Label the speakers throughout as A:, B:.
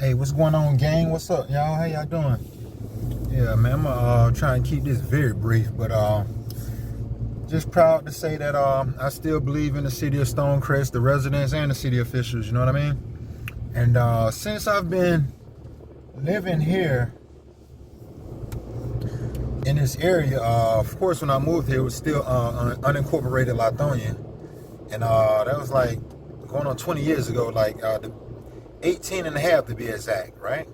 A: Hey, what's going on, gang? What's up, y'all? How y'all doing? Yeah, man, I'm gonna try and keep this very brief, but just proud to say that I still believe in the city of Stonecrest, the residents and the city officials. You know what I mean? And since I've been living here in this area, of course, when I moved here, it was still unincorporated Lithonia, and that was like going on 20 years ago, like 18 and a half to be exact, right?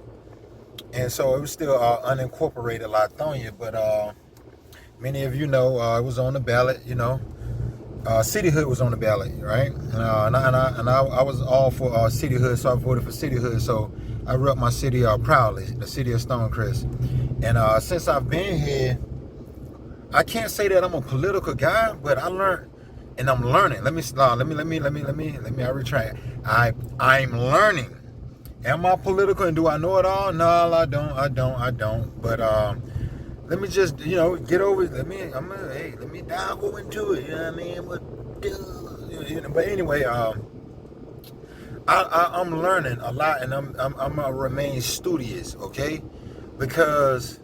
A: And so it was still unincorporated Lithonia, but many of you know it was on the ballot. You know, cityhood was on the ballot, right? And I was all for cityhood, so I voted for cityhood. So I rep my city proudly, the city of Stonecrest. And since I've been here, I can't say that I'm a political guy, but I learned, and I'm learning. Let me I retract. I'm learning. Am I political and do I know it all? No, I don't. But let me just, get over it. Let me dive into it. You know what I mean? But anyway, I'm learning a lot, and I'm gonna remain studious, okay? Because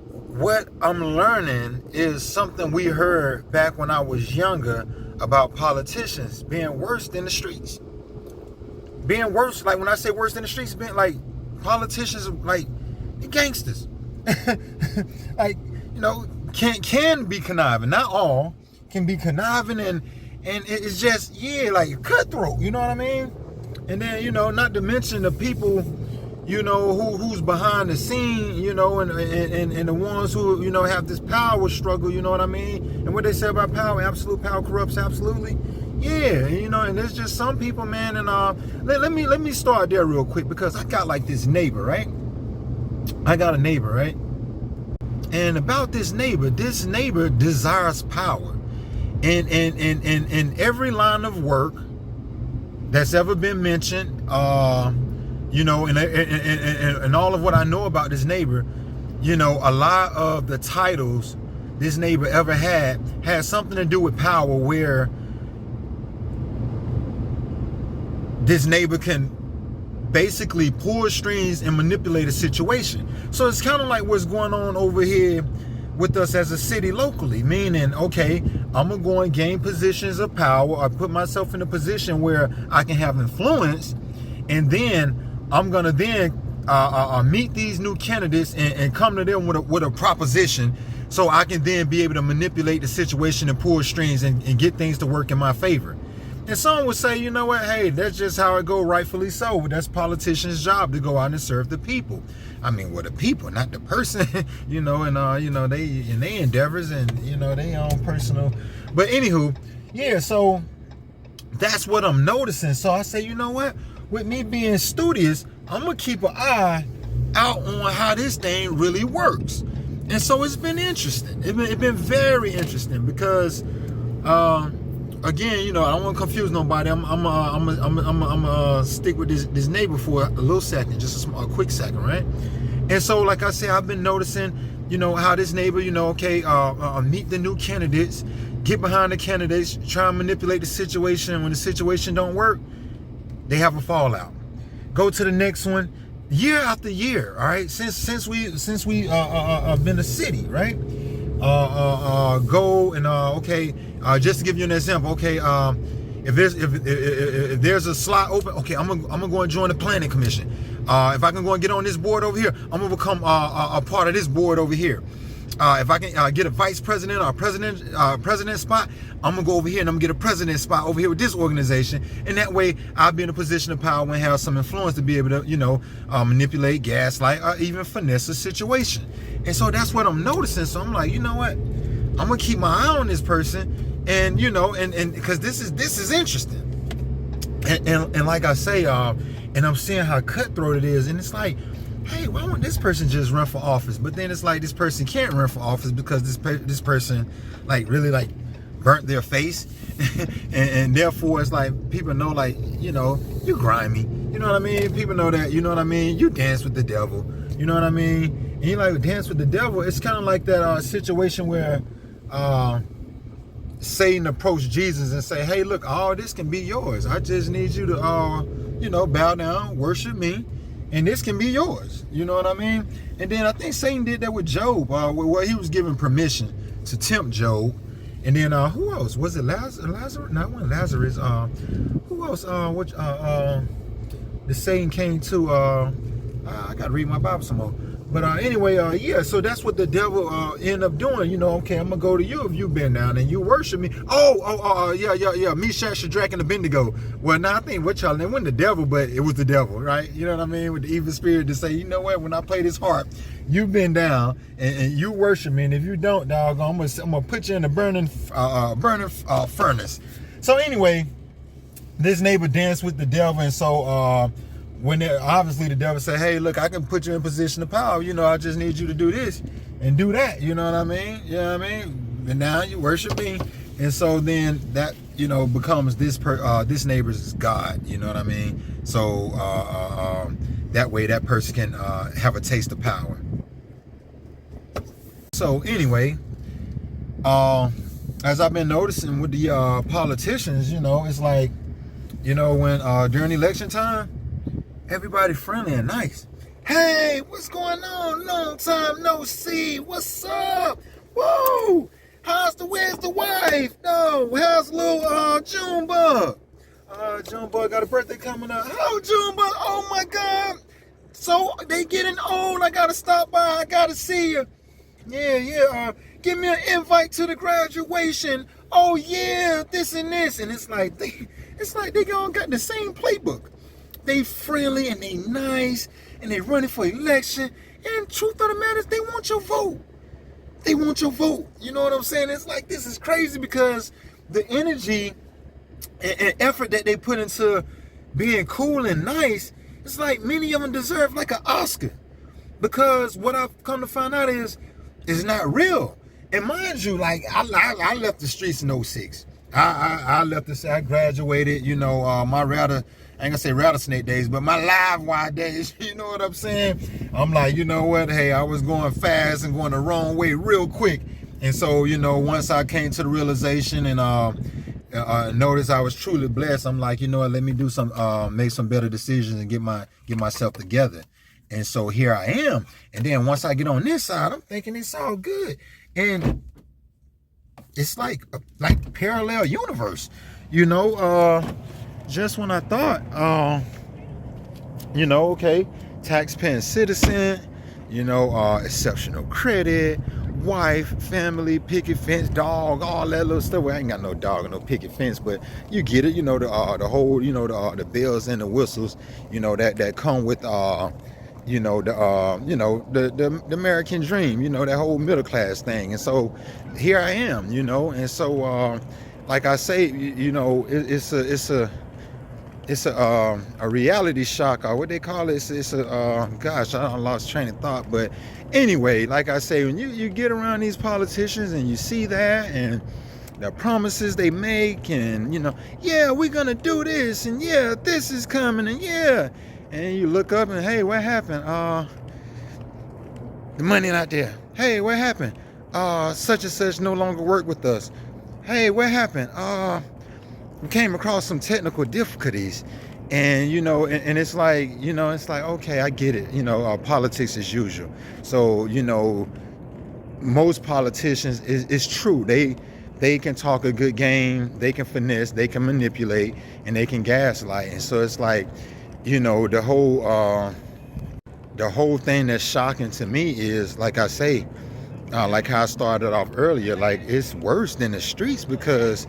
A: what I'm learning is something we heard back when I was younger about politicians being worse than the streets. Being worse, like when I say worse than the streets, being like politicians, like gangsters. Like, can be conniving. Not all can be conniving, and it's just, like cutthroat. You know what I mean? And then, not to mention the people, who's behind the scene, and the ones who, have this power struggle. You know what I mean? And what they say about power, absolute power corrupts absolutely. Yeah, and there's just some people, man, and let me start there real quick, because I got like this neighbor, right? I got a neighbor, right? And about this neighbor desires power. And in every line of work that's ever been mentioned, and all of what I know about this neighbor, a lot of the titles this neighbor ever had something to do with power, where this neighbor can basically pull strings and manipulate a situation. So it's kind of like what's going on over here with us as a city locally, meaning, okay, I'm gonna go and gain positions of power, or put myself in a position where I can have influence, and then I'm gonna meet these new candidates and come to them with a proposition, so I can then be able to manipulate the situation and pull strings and get things to work in my favor. And some would say, you know what, hey, that's just how it go, rightfully so. That's politicians' job, to go out and serve the people. I mean, the people, not the person, they in their endeavors and, they own personal. But anywho, yeah, so that's what I'm noticing. So I say, you know what, with me being studious, I'm going to keep an eye out on how this thing really works. And so it's been interesting. It's been very interesting, because, again, I don't want to confuse nobody. I'm gonna stick with this neighbor for a little second, just a quick second, right? And so, like I said, I've been noticing, how this neighbor, meet the new candidates, get behind the candidates, try and manipulate the situation. When the situation don't work, they have a fallout. Go to the next one, year after year, all right? Since we been a city, right? Go and just to give you an example, if there's a slot open, okay, I'm gonna go and join the planning commission. If I can go and get on this board over here, I'm gonna become a part of this board over here. If I can get a vice president or president spot, I'm gonna go over here and I'm gonna get a president spot over here with this organization. And that way, I'll be in a position of power and have some influence to be able to, manipulate, gaslight, or even finesse a situation. And so that's what I'm noticing. So I'm like, you know what? I'm gonna keep my eye on this person, and and because this is interesting. And like I say, and I'm seeing how cutthroat it is, and it's like, hey, why won't this person just run for office? But then it's like, this person can't run for office because this person really burnt their face, and therefore it's like, people know, like, you grimy, you know what I mean? People know that, you know what I mean? You dance with the devil, you know what I mean? And you like dance with the devil. It's kind of like that situation where Satan approached Jesus and say, hey, look, all this can be yours. I just need you to bow down, worship me, and this can be yours. You know what I mean? And then I think Satan did that with Job, where he was given permission to tempt Job. And then who else? Was it Lazarus? No, it wasn't Lazarus. Who else? The Satan came to. I gotta read my Bible some more. But anyway, yeah, so that's what the devil ended up doing. You know, okay, I'm gonna go to you if you been down and you worship me. Yeah. Meshach, Shadrach, and Abednego. Well, now I think what y'all, it wasn't the devil, but it was the devil, right? You know what I mean? With the evil spirit to say, you know what? When I play this harp, you've been down and you worship me, and if you don't, dog, I'm gonna put you in a burning furnace. So anyway, this neighbor danced with the devil, and so when obviously the devil said, hey, look, I can put you in position of power. You know, I just need you to do this and do that. You know what I mean? You know what I mean? And now you worship me. And so then that, you know, becomes this neighbor's God. You know what I mean? So that way that person can have a taste of power. So anyway, as I've been noticing with the politicians, you know, it's like, you know, when during election time, everybody friendly and nice. Hey, what's going on? Long time no see. What's up? Whoa! Where's the wife? No, how's little Junebug? Junebug got a birthday coming up. Hello, Junebug. Oh my God. So they getting old. I gotta stop by. I gotta see you. Yeah. Give me an invite to the graduation. Oh yeah, this and this. And it's like they all got the same playbook. They friendly and they nice and they running for election. And truth of the matter is they want your vote. They want your vote. You know what I'm saying? It's like, this is crazy because the energy and effort that they put into being cool and nice, it's like many of them deserve like an Oscar. Because what I've come to find out is it's not real. And mind you, like I left the streets in 06. I left I graduated, you know, I ain't gonna say rattlesnake days, but my live wire days, you know what I'm saying? I'm like, you know what? Hey, I was going fast and going the wrong way real quick. And so, you know, once I came to the realization and noticed I was truly blessed, I'm like, you know what? Let me do make some better decisions and get myself together. And so here I am. And then once I get on this side, I'm thinking it's all good. And it's like parallel universe, you know. Just when I thought, you know, okay, taxpaying citizen, you know, exceptional credit, wife, family, picket fence, dog, all that little stuff. Well, I ain't got no dog or no picket fence, but you get it. You know, the whole, you know, the bells and the whistles, you know, that come with, you know, the American dream, you know, that whole middle class thing. And so here I am, you know, and so like I say, you know, it's a reality shock, or what they call it. It's a gosh, I lost train of thought. But anyway, like I say, when you get around these politicians and you see that and the promises they make, and you know, yeah, we're gonna do this, and yeah, this is coming, and yeah, and you look up and hey, what happened? The money not there. Hey, what happened? Such and such no longer work with us. Hey, what happened? We came across some technical difficulties, and you know, and it's like, you know, it's like, okay, I get it, you know, politics as usual. So, you know, most politicians, it's true, they can talk a good game, they can finesse, they can manipulate, and they can gaslight. And so it's like, you know, the whole thing that's shocking to me is, like I say, like how I started off earlier, like it's worse than the streets, because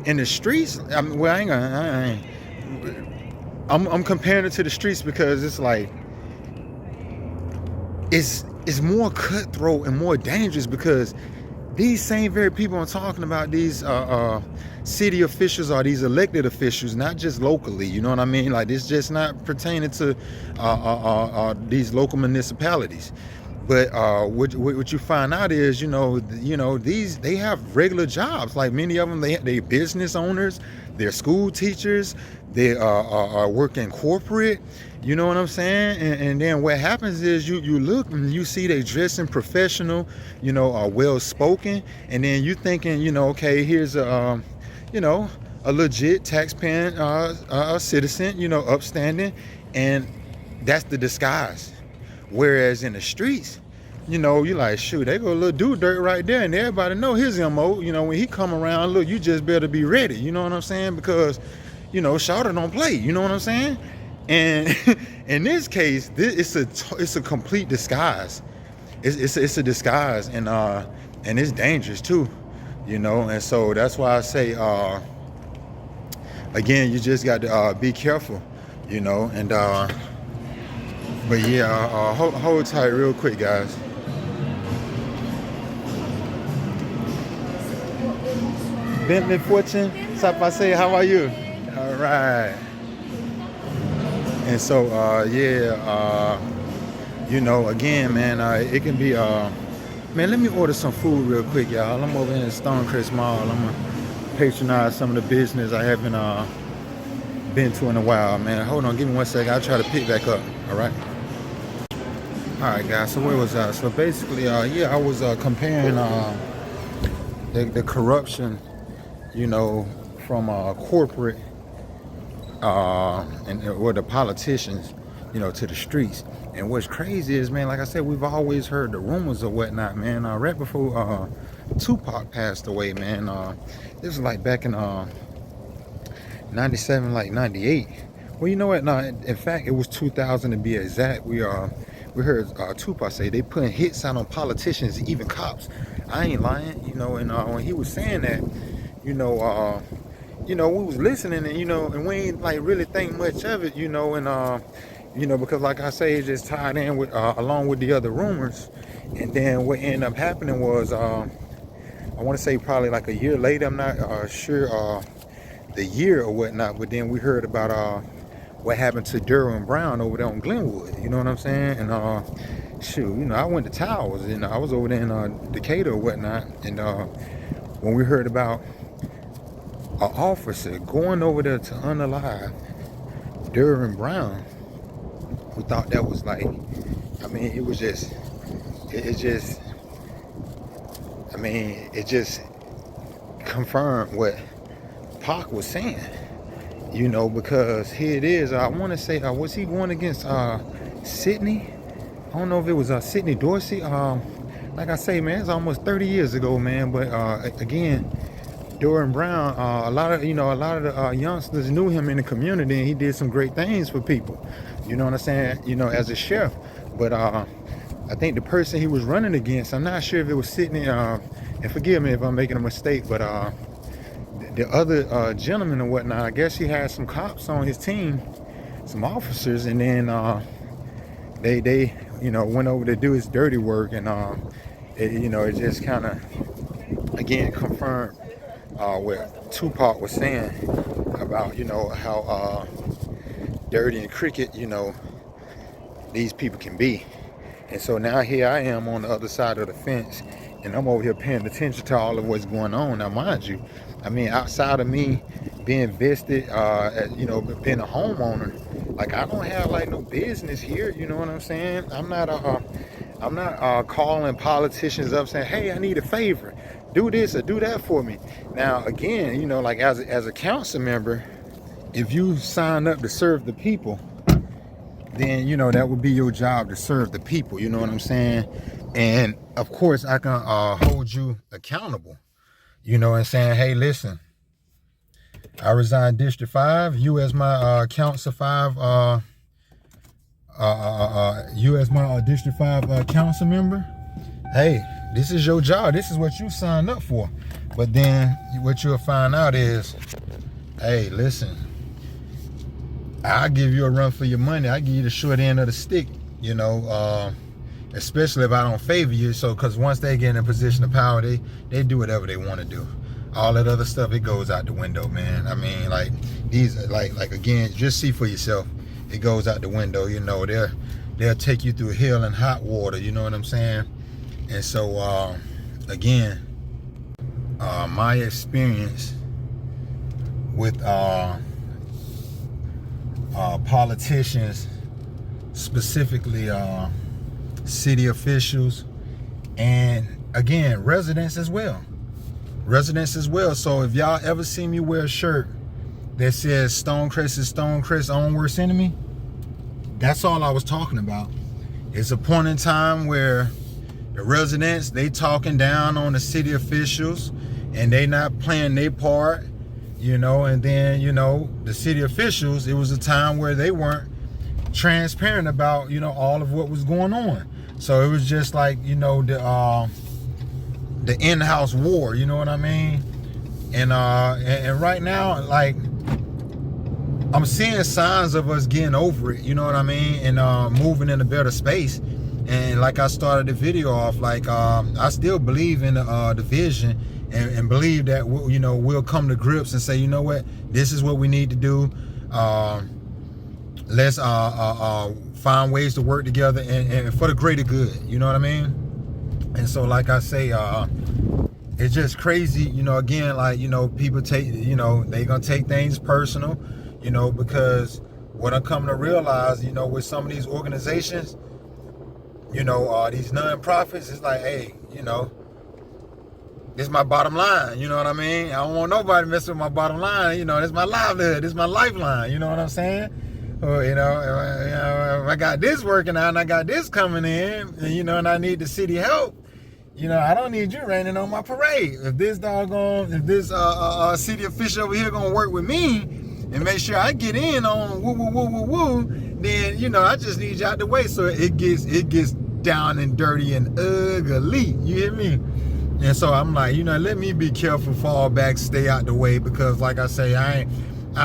A: in the streets, I mean, well, I'm comparing it to the streets because it's like it's more cutthroat and more dangerous, because these same very people I'm talking about, these city officials or these elected officials, not just locally, you know what I mean? Like, it's just not pertaining to these local municipalities. But what you find out is, you know, they have regular jobs. Like many of them, they business owners, they're school teachers, they are working corporate. You know what I'm saying? And then what happens is you look and you see they dressing professional, you know, are well spoken, and then you thinking, you know, okay, here's a legit taxpaying citizen, you know, upstanding, and that's the disguise. Whereas in the streets, you know, you like, shoot, they go a little do dirt right there, and everybody know his MO. You know, when he come around, look, you just better be ready. You know what I'm saying? Because, you know, Shawty don't play. You know what I'm saying? And in this case, it's a complete disguise. It's a disguise, and it's dangerous too. You know, and so that's why I say, again, you just got to be careful. You know, and but yeah, hold tight real quick, guys. Bentley Fortune, Sapase, how are you? All right. And so, you know, again, man, it can be, man, let me order some food real quick, y'all. I'm over here in Stonecrest Mall. I'm gonna patronize some of the business I haven't been to in a while, man. Hold on, give me 1 second. I'll try to pick back up, all right? All right, guys, so where was I? So basically, yeah, I was comparing the corruption, you know, from corporate or the politicians, you know, to the streets. And what's crazy is, man, like I said, we've always heard the rumors or whatnot, man. Right before Tupac passed away, man, this was like back in 97, like 98. Well, you know what? No, in fact, it was 2000 to be exact. We heard Tupac say they putting hits out on politicians, even cops. I ain't lying, you know. And when he was saying that, you know, we was listening, and you know, and we ain't like really think much of it, you know, and you know, because like I say, it just tied in with along with the other rumors. And then what ended up happening was, I want to say probably like a year later, I'm not sure the year or whatnot, but then we heard about what happened to Derwin Brown over there on Glenwood. You know what I'm saying? And shoot, you know, I went to Towers, and I was over there in Decatur or whatnot, and when we heard about an officer going over there to unalive Derwin Brown, we thought that was like, I mean, it was just, it just confirmed what Pac was saying, you know, because here it is. I want to say, was he going against Sidney? I don't know if it was Sidney Dorsey. Like I say, man, it's almost 30 years ago, man. But again, Derwin Brown, a lot of the youngsters knew him in the community, and he did some great things for people. You know what I'm saying? You know, as a chef. But I think the person he was running against, I'm not sure if it was Sidney. And forgive me if I'm making a mistake, but the other gentleman or whatnot, I guess he had some cops on his team, some officers, and then they you know, went over to do his dirty work, and you know, it just kind of again confirmed what Tupac was saying about, you know, how dirty and crooked, you know, these people can be. And so now here I am on the other side of the fence, and I'm over here paying attention to all of what's going on. Now, mind you, I mean, outside of me being vested, you know, being a homeowner, like I don't have like no business here. You know what I'm saying? I'm not calling politicians up saying, hey, I need a favor, do this or do that for me. Now, again, you know, like as a council member, if you sign up to serve the people, then, you know, that would be your job, to serve the people. You know what I'm saying? And of course, I can hold you accountable. You know what I'm saying? Hey, listen, I resigned District 5. You as my Council 5, you as my District 5 council member. Hey, this is your job. This is what you signed up for. But then what you'll find out is, hey, listen, I'll give you a run for your money. I give you the short end of the stick, you know, especially if I don't favor you. So, because once they get in a position of power, they do whatever they want to do. All that other stuff, it goes out the window, man. I mean, like, these, like again, just see for yourself. It goes out the window, you know. They'll take you through hell and hot water, you know what I'm saying? And so, again, my experience with politicians, specifically city officials, and again, residents as well. So if y'all ever see me wear a shirt that says Stonecrest is Stonecrest's own worst enemy, that's all I was talking about. It's a point in time where the residents, they talking down on the city officials and they not playing their part, and then, the city officials, it was a time where they weren't transparent about, all of what was going on. So it was just like, the in-house war, you know what I mean? And right now, like, I'm seeing signs of us getting over it, you know what I mean? And moving in a better space. And like I started the video off, like, I still believe in the vision and believe that, we'll come to grips and say, you know what, this is what we need to do. Let's find ways to work together and for the greater good, you know what I mean? And so, like I say, it's just crazy, again, like, people take, they gonna take things personal, because what I'm coming to realize, with some of these organizations, these non-profits, it's like, hey, this is my bottom line, you know what I mean? I don't want nobody messing with my bottom line, this is my livelihood, this is my lifeline, you know what I'm saying? Or, if I got this working out and I got this coming in, and, and I need the city help, I don't need you raining on my parade. If this city official over here gonna work with me and make sure I get in on woo, then, I just need you out the way so it gets down and dirty and ugly. You hear me? And so I'm like, let me be careful, fall back, stay out the way, because like I say, I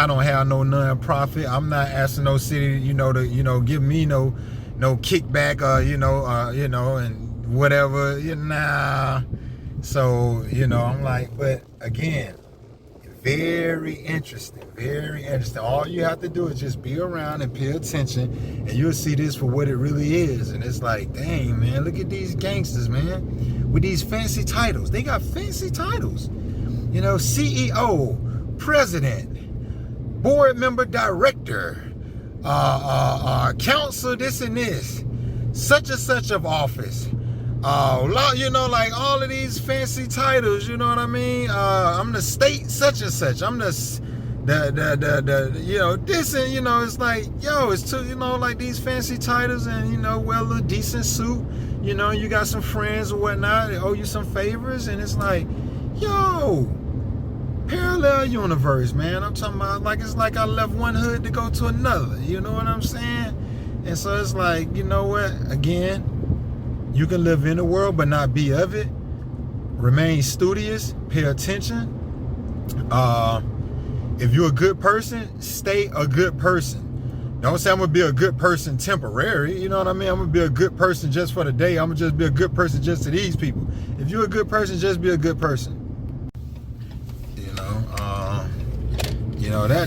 A: don't have no non-profit. I'm not asking no city, to, give me no kickback, and whatever, nah. So, I'm like, but again, very interesting, very interesting. All you have to do is just be around and pay attention, and you'll see this for what it really is. And it's like, dang, man, look at these gangsters, man, with these fancy titles. They got fancy titles, CEO, president, board member, director, council, this and this, such and such of office. Like all of these fancy titles, you know what I mean? I'm the state such and such. I'm this and, it's like, it's too, like these fancy titles and, wear a little decent suit, you got some friends or whatnot, they owe you some favors, and it's like, parallel universe, man. I'm talking about, like, it's like I left one hood to go to another, you know what I'm saying? And so it's like, you know what, again, you can live in the world but not be of it. Remain studious, pay attention. If you're a good person, stay a good person. Don't say I'm gonna be a good person temporary, you know what I mean? I'm gonna be a good person just for the day. I'm gonna just be a good person just to these people. If you're a good person, just be a good person.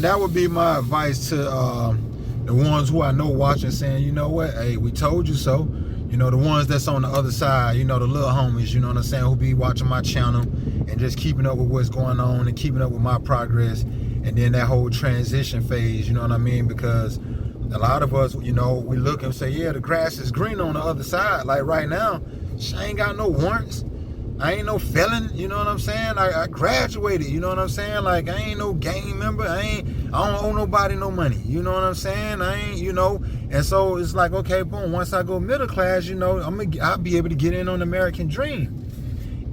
A: That would be my advice to the ones who I know watching, saying, you know what, hey, we told you so. The ones that's on the other side, the little homies, you know what I'm saying, who be watching my channel and just keeping up with what's going on and keeping up with my progress, and then that whole transition phase, you know what I mean? Because a lot of us, we look and say, yeah, the grass is green on the other side. Like right now, I ain't got no warrants. I ain't no felon, you know what I'm saying? I graduated, you know what I'm saying? Like, I ain't no gang member. I don't owe nobody no money, you know what I'm saying? I ain't, and so it's like, okay, boom, once I go middle class, I'll be able to get in on the American dream.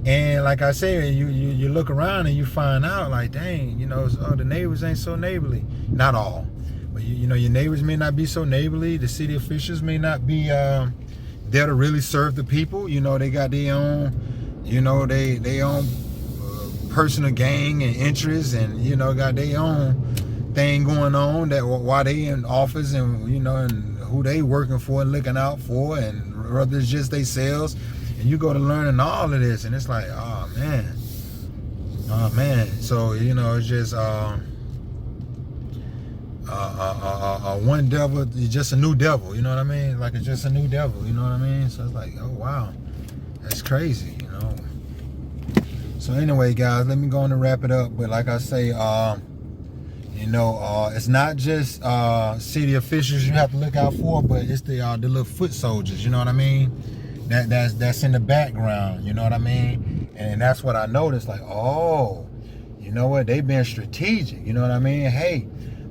A: And like I say, you look around and you find out, like, dang, the neighbors ain't so neighborly. Not all, but your neighbors may not be so neighborly. The city officials may not be there to really serve the people. They got their own, they own personal gang and interests, and got their own thing going on that while they in office, and and who they working for and looking out for, and whether it's just they sales, and you go to learning all of this, and it's like, oh man. So it's just one devil, just a new devil, you know what I mean? Like, it's just a new devil, you know what I mean? So it's like, oh wow, that's crazy. So anyway, guys, let me go on and wrap it up. But like I say, it's not just city officials you have to look out for, but it's the little foot soldiers, you know what I mean? That's in the background, you know what I mean? And that's what I noticed, like, oh, you know what? They been strategic, you know what I mean? Hey,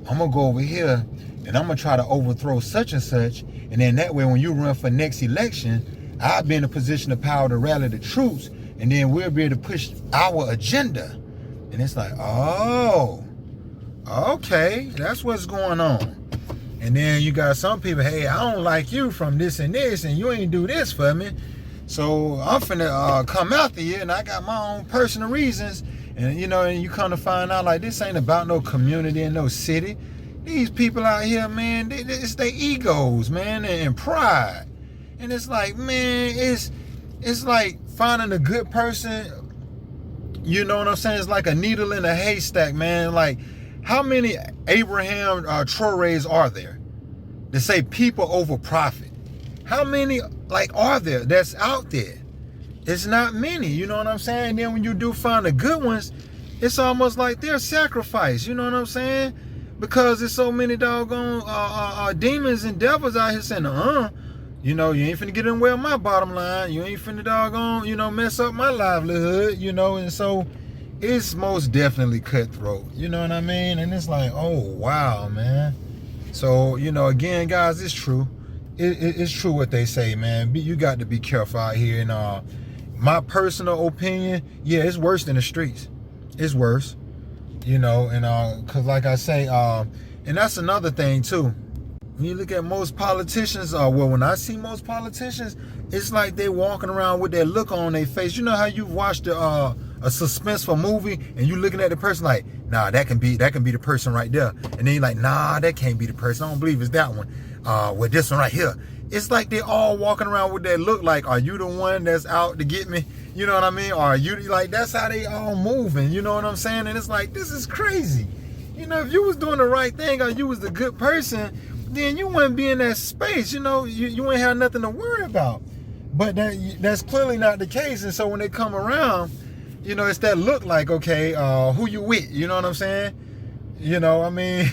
A: I'm gonna go over here and I'm gonna try to overthrow such and such, and then that way when you run for next election, I'll be in a position of power to rally the troops, and then we'll be able to push our agenda. And it's like, oh, okay, that's what's going on. And then you got some people, hey, I don't like you from this and this, and you ain't do this for me, so I'm finna come after you, and I got my own personal reasons. And you know, and you come to find out, like, this ain't about no community and no city. These people out here, man, it's their egos, man, and pride. And it's like, man, it's like finding a good person. You know what I'm saying? It's like a needle in a haystack, man. Like, how many Abraham Traorés are there that say people over profit? How many, like, are there that's out there? It's not many, you know what I'm saying? And then when you do find the good ones, it's almost like they're sacrificed, you know what I'm saying? Because there's so many doggone demons and devils out here saying, you know, you ain't finna get in the way of my bottom line. You ain't finna doggone, you know, mess up my livelihood, you know? And so it's most definitely cutthroat, you know what I mean? And it's like, oh, wow, man. So, you know, again, guys, it's true. It's true what they say, man. You got to be careful out here. And my personal opinion, yeah, it's worse than the streets. It's worse, you know. And because, like I say, and that's another thing too. When you look at most politicians, well, when I see most politicians, it's like they walking around with that look on their face. You know how you watched a suspenseful movie and you looking at the person like, nah, that can be the person right there. And then you're like, nah, that can't be the person. I don't believe it's that one. With this one right here. It's like they all walking around with that look like, are you the one that's out to get me? You know what I mean? Or are you, like, that's how they all moving, you know what I'm saying? And it's like, this is crazy. You know, if you was doing the right thing or you was the good person, then you wouldn't be in that space, you know, you ain't have nothing to worry about. But that's clearly not the case. And so when they come around, you know, it's that look like, okay, who you with? You know what I'm saying? You know, I mean,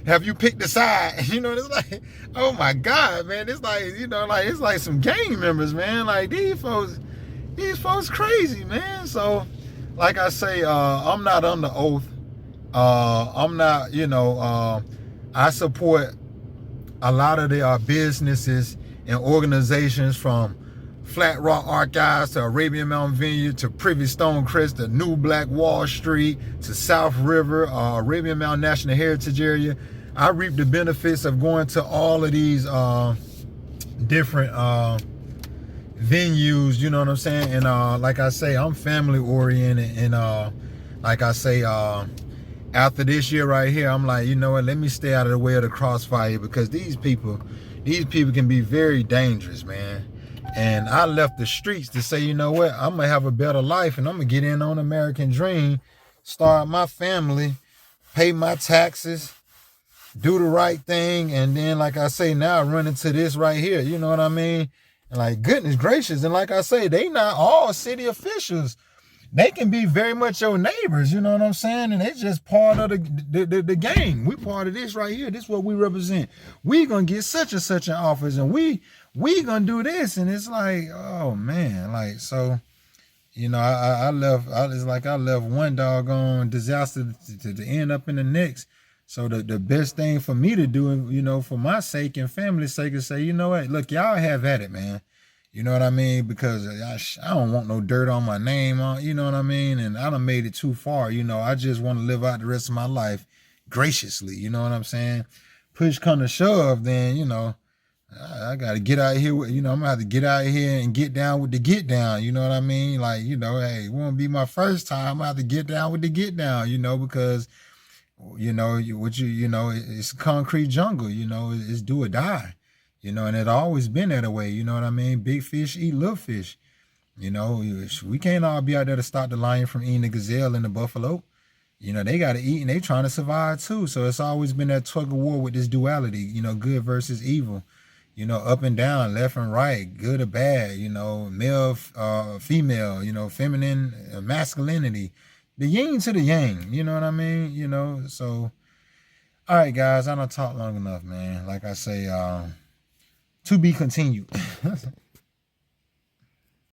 A: have you picked a side? You know, it's like, oh my God, man. It's like, you know, like, it's like some gang members, man. Like, these folks crazy, man. So, like I say, I'm not under oath. I'm not, you know, I support a lot of the businesses and organizations, from Flat Rock Archives to Arabian Mountain Vineyard to Privy Stonecrest to New Black Wall Street to South River, Arabian Mountain National Heritage Area. I reap the benefits of going to all of these different venues, you know what I'm saying? And like I say, I'm family oriented, and like I say, after this year right here, I'm like, you know what, let me stay out of the way of the crossfire, because these people can be very dangerous, man. And I left the streets to say, you know what, I'm gonna have a better life, and I'm gonna get in on American dream, start my family, pay my taxes, do the right thing. And then, like I say, now I run into this right here, you know what I mean? And like, goodness gracious, and like I say, they not all city officials. They can be very much your neighbors, you know what I'm saying? And it's just part of the game. We part of this right here. This is what we represent. We gonna get such and such an office, and we gonna do this. And it's like, oh man, like, so, you know, I left one doggone disaster to end up in the next. So the best thing for me to do, you know, for my sake and family's sake, is say, you know what, look, y'all have at it, man. You know what I mean? Because I don't want no dirt on my name, you know what I mean? And I done made it too far, you know. I just want to live out the rest of my life graciously, you know what I'm saying? Push come to shove, then, you know, I got to get out here, you know, I'm going to have to get out here and get down with the get down, you know what I mean? Like, you know, hey, it won't be my first time. I'm going to have to get down with the get down, you know, because, you know, you know, it's a concrete jungle, you know, it's do or die. You know, and it always been that way, you know what I mean? Big fish eat little fish. You know, we can't all be out there to stop the lion from eating the gazelle and the buffalo. You know, they got to eat, and they trying to survive too. So it's always been that tug of war with this duality, you know, good versus evil, you know, up and down, left and right, good or bad, you know, male, female, you know, feminine, masculinity, the yin to the yang, you know what I mean? You know, so, all right, guys, I don't talk long enough, man. Like I say, to be continued.